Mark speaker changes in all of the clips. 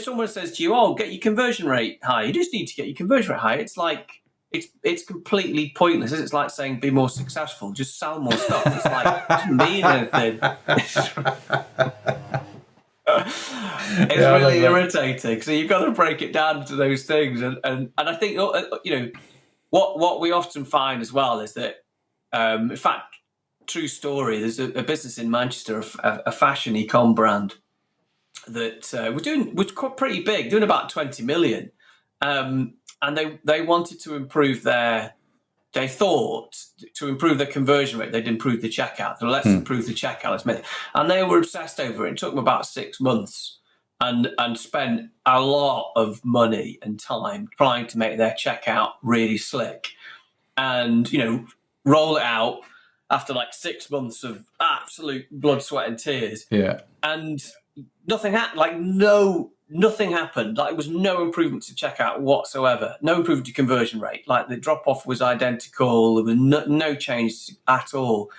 Speaker 1: someone says to you, "Oh, get your conversion rate high," you just need to get your conversion rate high. It's like it's completely pointless. It's like saying be more successful, just sell more stuff. It's like it doesn't mean anything. It's really irritating. So you've got to break it down to those things, and I think what we often find as well is that, in fact, true story. There's a business in Manchester, a fashion e-com brand that was quite pretty big, doing about 20 million, and they wanted to improve they thought to improve their conversion rate, they'd improve the checkout. So let's improve the checkout. And they were obsessed over it. It took them about 6 months and spent a lot of money and time trying to make their checkout really slick and, roll it out after like 6 months of absolute blood, sweat and tears.
Speaker 2: Yeah.
Speaker 1: And nothing happened. Nothing happened. Like, there was no improvement to checkout whatsoever. No improvement to conversion rate. Like, the drop off was identical. There was no change at all.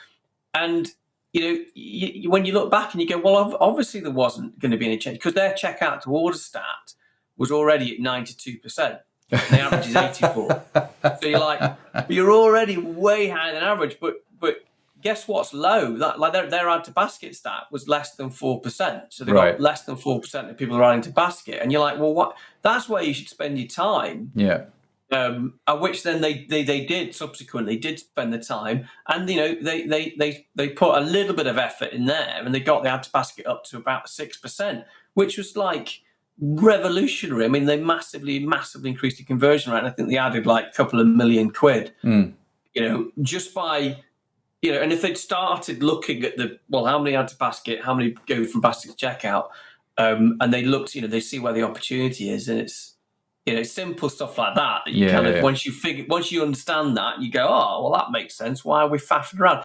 Speaker 1: And when you look back and you go, well, obviously there wasn't going to be any change because their checkout to order stat was already at 92%. The average is 84. So you're like, you're already way higher than average. But guess what's low? Their add to basket stat was less than 4%. So they got less than 4% of people are adding to basket, and you're like, well, what? That's where you should spend your time.
Speaker 2: Yeah.
Speaker 1: At which then they did subsequently spend the time, and they put a little bit of effort in there, and they got the add to basket up to about 6%, which was like revolutionary. I mean, they massively increased the conversion rate. And I think they added like a couple of million quid. Just by. And if they'd started looking at how many add to basket, how many go from basket to checkout, and they looked, they see where the opportunity is, and it's, simple stuff like that. You once you understand that, you go, oh, well, that makes sense. Why are we faffing around?